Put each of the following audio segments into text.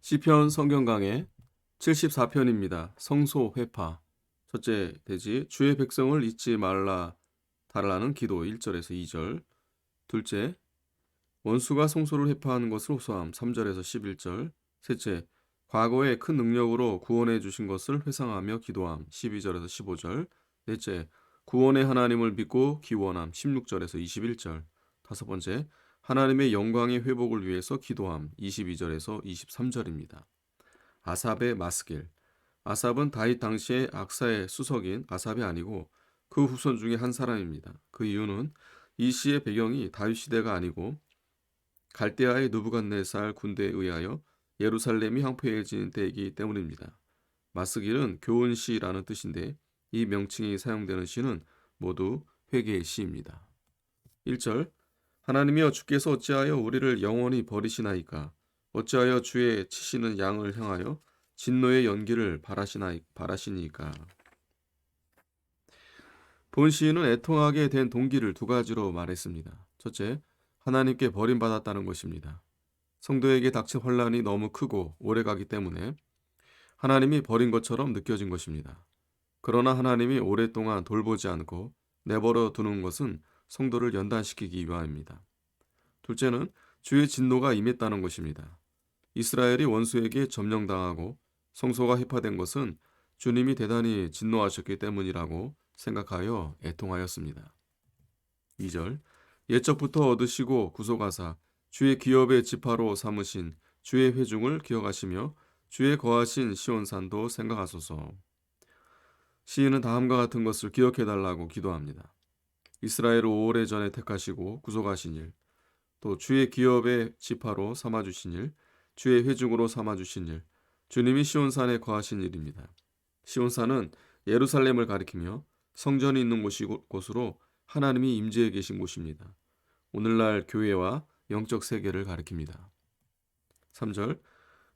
시편 성경 강해 74편입니다. 성소 회파. 첫째 대지 주의 백성을 잊지 말라 달라는 기도 1절에서 2절. 둘째 원수가 성소를 회파하는 것을 호소함 3절에서 11절. 셋째 과거의 큰 능력으로 구원해 주신 것을 회상하며 기도함 12절에서 15절. 넷째 구원의 하나님을 믿고 기원함 16절에서 21절. 다섯 번째 하나님의 영광의 회복을 위해서 기도함 22절에서 23절입니다. 아삽의 마스길. 아삽은 다윗 당시의 악사의 수석인 아삽이 아니고 그 후손 중에 한 사람입니다. 그 이유는 이 시의 배경이 다윗 시대가 아니고 갈대아의 느부갓네살 군대에 의하여 예루살렘이 황폐해진 때이기 때문입니다. 마스길은 교훈시라는 뜻인데 이 명칭이 사용되는 시는 모두 회개의 시입니다. 1절 하나님이여 주께서 어찌하여 우리를 영원히 버리시나이까 어찌하여 주의 치시는 양을 향하여 진노의 연기를 바라시니까. 본 시인은 애통하게 된 동기를 두 가지로 말했습니다. 첫째, 하나님께 버림받았다는 것입니다. 성도에게 닥친 환란이 너무 크고 오래가기 때문에 하나님이 버린 것처럼 느껴진 것입니다. 그러나 하나님이 오랫동안 돌보지 않고 내버려 두는 것은 성도를 연단시키기 위함입니다. 둘째는 주의 진노가 임했다는 것입니다. 이스라엘이 원수에게 점령당하고 성소가 회파된 것은 주님이 대단히 진노하셨기 때문이라고 생각하여 애통하였습니다. 2절 옛적부터 얻으시고 구속하사 주의 기업의 지파로 삼으신 주의 회중을 기억하시며 주의 거하신 시온산도 생각하소서. 시인은 다음과 같은 것을 기억해달라고 기도합니다. 이스라엘을 오래전에 택하시고 구속하신 일, 또 주의 기업의 지파로 삼아주신 일, 주의 회중으로 삼아주신 일, 주님이 시온산에 거하신 일입니다. 시온산은 예루살렘을 가리키며 성전이 있는 곳으로 하나님이 임재해 계신 곳입니다. 오늘날 교회와 영적 세계를 가리킵니다. 3절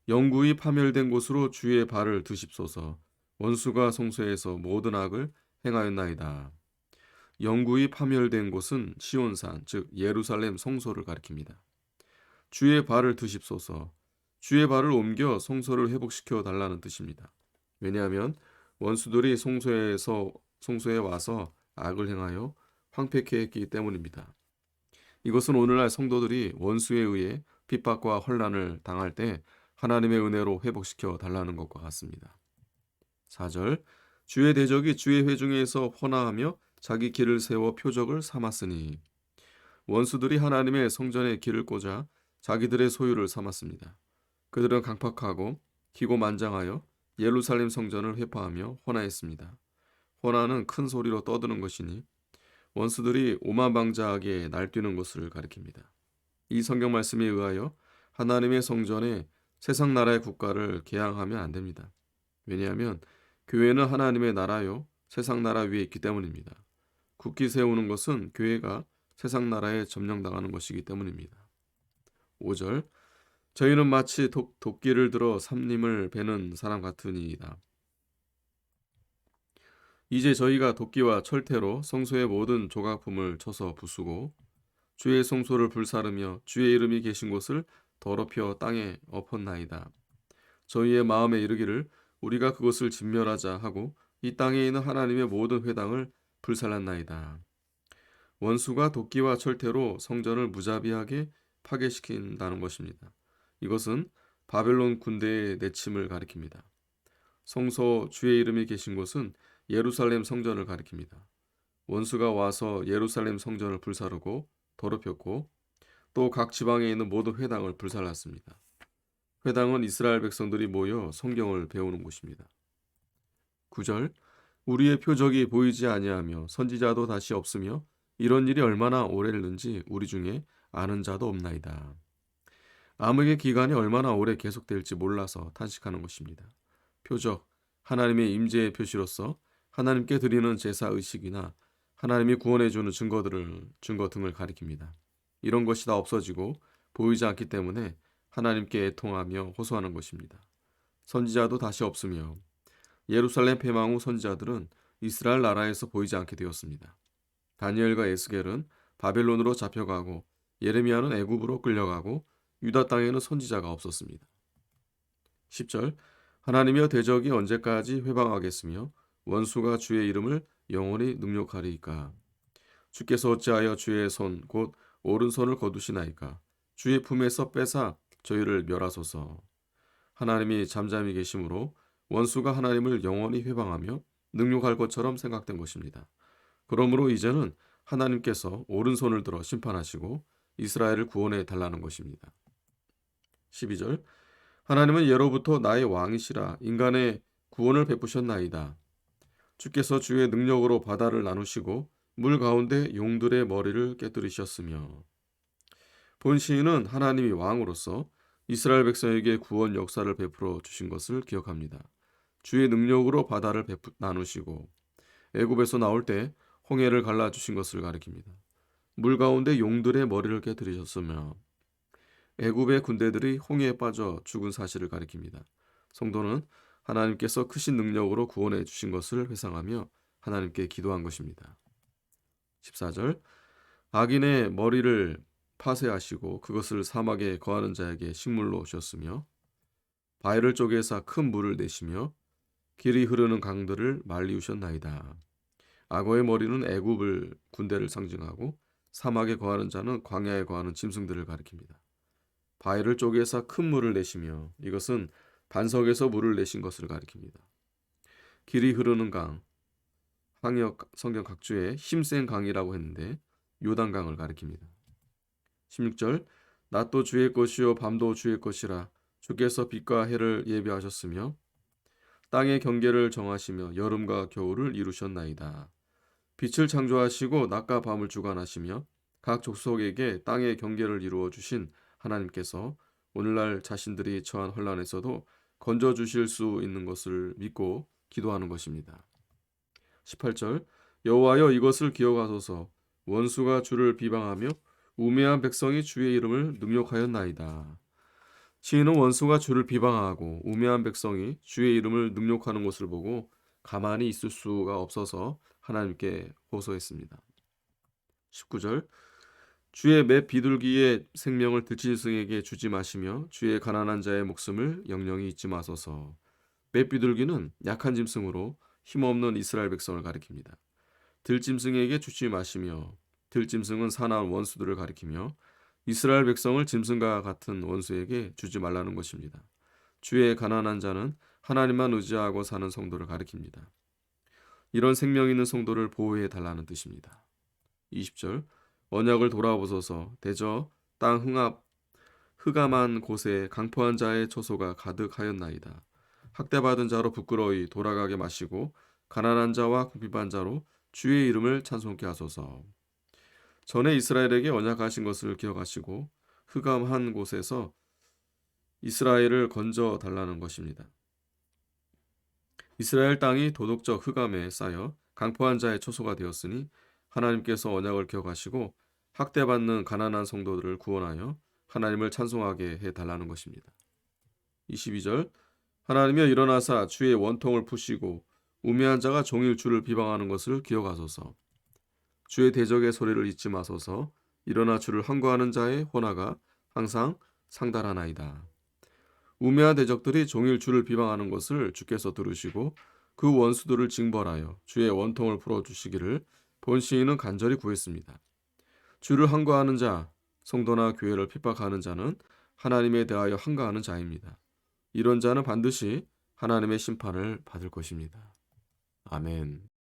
영구히 파멸된 곳으로 주의 발을 드십소서. 원수가 성소에서 모든 악을 행하였나이다. 영구히 파멸된 곳은 시온산, 즉 예루살렘 성소를 가리킵니다. 주의 발을 드십소서. 주의 발을 옮겨 성소를 회복시켜 달라는 뜻입니다. 왜냐하면 원수들이 성소에 와서 악을 행하여 황폐케 했기 때문입니다. 이것은 오늘날 성도들이 원수에 의해 핍박과 환난을 당할 때 하나님의 은혜로 회복시켜 달라는 것과 같습니다. 4절 주의 대적이 주의 회중에서 헌화하며 자기 길을 세워 표적을 삼았으니 원수들이 하나님의 성전에 길을 꽂아 자기들의 소유를 삼았습니다. 그들은 강팍하고 기고만장하여 예루살렘 성전을 회파하며 헌화했습니다. 헌화는 큰 소리로 떠드는 것이니 원수들이 오만방자하게 날뛰는 것을 가리킵니다. 이 성경 말씀에 의하여 하나님의 성전에 세상 나라의 국가를 개항하면 안 됩니다. 왜냐하면 교회는 하나님의 나라요 세상 나라 위에 있기 때문입니다. 국기 세우는 것은 교회가 세상 나라에 점령당하는 것이기 때문입니다. 5절 저희는 마치 도끼를 들어 삼림을 베는 사람 같으니이다. 이제 저희가 도끼와 철퇴로 성소의 모든 조각품을 쳐서 부수고 주의 성소를 불사르며 주의 이름이 계신 곳을 더럽혀 땅에 엎었나이다. 저희의 마음에 이르기를 우리가 그것을 진멸하자 하고 이 땅에 있는 하나님의 모든 회당을 불살랐나이다. 원수가 도끼와 철퇴로 성전을 무자비하게 파괴시킨다는 것입니다. 이것은 바벨론 군대의 내침을 가리킵니다. 성소 주의 이름이 계신 곳은 예루살렘 성전을 가리킵니다. 원수가 와서 예루살렘 성전을 불사르고 더럽혔고 또 각 지방에 있는 모든 회당을 불살랐습니다. 회당은 이스라엘 백성들이 모여 성경을 배우는 곳입니다. 9절 우리의 표적이 보이지 아니하며 선지자도 다시 없으며 이런 일이 얼마나 오래는지 우리 중에 아는 자도 없나이다. 암흑의 기간이 얼마나 오래 계속될지 몰라서 탄식하는 것입니다. 표적, 하나님의 임재의 표시로서 하나님께 드리는 제사 의식이나 하나님이 구원해주는 증거 등을 가리킵니다. 이런 것이 다 없어지고 보이지 않기 때문에 하나님께 애통하며 호소하는 것입니다. 선지자도 다시 없으며 예루살렘 패망 후 선지자들은 이스라엘 나라에서 보이지 않게 되었습니다. 다니엘과 에스겔은 바벨론으로 잡혀가고 예레미야는 애굽으로 끌려가고 유다 땅에는 선지자가 없었습니다. 10절 하나님이여 대적이 언제까지 회방하겠으며 원수가 주의 이름을 영원히 능욕하리이까. 주께서 어찌하여 주의 손 곧 오른손을 거두시나이까. 주의 품에서 빼사 저희를 멸하소서. 하나님이 잠잠히 계심으로 원수가 하나님을 영원히 회방하며 능욕할 것처럼 생각된 것입니다. 그러므로 이제는 하나님께서 오른손을 들어 심판하시고 이스라엘을 구원해 달라는 것입니다. 12절 하나님은 예로부터 나의 왕이시라 인간의 구원을 베푸셨나이다. 주께서 주의 능력으로 바다를 나누시고 물 가운데 용들의 머리를 깨뜨리셨으며. 본 시인은 하나님이 왕으로서 이스라엘 백성에게 구원 역사를 베풀어 주신 것을 기억합니다. 주의 능력으로 바다를 나누시고 애굽에서 나올 때 홍해를 갈라 주신 것을 가리킵니다. 물 가운데 용들의 머리를 깨뜨리셨으며 애굽의 군대들이 홍해에 빠져 죽은 사실을 가리킵니다. 성도는 하나님께서 크신 능력으로 구원해 주신 것을 회상하며 하나님께 기도한 것입니다. 14절 악인의 머리를 파쇄하시고 그것을 사막에 거하는 자에게 식물로 주셨으며 바위를 쪼개사 큰 물을 내시며 길이 흐르는 강들을 말리우셨나이다. 악어의 머리는 애굽을 군대를 상징하고 사막에 거하는 자는 광야에 거하는 짐승들을 가리킵니다. 바위를 쪼개사 큰 물을 내시며 이것은 반석에서 물을 내신 것을 가리킵니다. 길이 흐르는 강, 항역 성경 각주에 힘센 강이라고 했는데 요단강을 가리킵니다. 16절 낮도 주의 것이요 밤도 주의 것이라 주께서 빛과 해를 예비하셨으며 땅의 경계를 정하시며 여름과 겨울을 이루셨나이다. 빛을 창조하시고 낮과 밤을 주관하시며 각 족속에게 땅의 경계를 이루어 주신 하나님께서 오늘날 자신들이 처한 혼란에서도 건져 주실 수 있는 것을 믿고 기도하는 것입니다. 18절 여호와여 이것을 기억하소서. 원수가 주를 비방하며 우매한 백성이 주의 이름을 능욕하였나이다. 시인은 원수가 주를 비방하고 우매한 백성이 주의 이름을 능욕하는 것을 보고 가만히 있을 수가 없어서 하나님께 호소했습니다. 19절 주의 매 비둘기의 생명을 들짐승에게 주지 마시며 주의 가난한 자의 목숨을 영영히 잊지 마소서. 매 비둘기는 약한 짐승으로 힘없는 이스라엘 백성을 가리킵니다. 들짐승에게 주지 마시며 들짐승은 사나운 원수들을 가리키며 이스라엘 백성을 짐승과 같은 원수에게 주지 말라는 것입니다. 주의 가난한 자는 하나님만 의지하고 사는 성도를 가리킵니다. 이런 생명 있는 성도를 보호해 달라는 뜻입니다. 20절 언약을 돌아보소서. 대저 땅 흑암한 곳에 강포한 자의 초소가 가득하였나이다. 학대받은 자로 부끄러이 돌아가게 마시고 가난한 자와 궁핍한 자로 주의 이름을 찬송케 하소서. 전에 이스라엘에게 언약하신 것을 기억하시고 흑암한 곳에서 이스라엘을 건져 달라는 것입니다. 이스라엘 땅이 도덕적 흑암에 쌓여 강포한 자의 초소가 되었으니 하나님께서 언약을 기억하시고 학대받는 가난한 성도들을 구원하여 하나님을 찬송하게 해달라는 것입니다. 22절 하나님이여 일어나사 주의 원통을 푸시고 우매한 자가 종일 주를 비방하는 것을 기억하소서. 주의 대적의 소리를 잊지 마소서. 일어나 주를 항거하는 자의 호나가 항상 상달하나이다. 우매한 대적들이 종일 주를 비방하는 것을 주께서 들으시고 그 원수들을 징벌하여 주의 원통을 풀어주시기를 본 시인은 간절히 구했습니다. 주를 항거하는 자, 성도나 교회를 핍박하는 자는 하나님에 대하여 항거하는 자입니다. 이런 자는 반드시 하나님의 심판을 받을 것입니다. 아멘.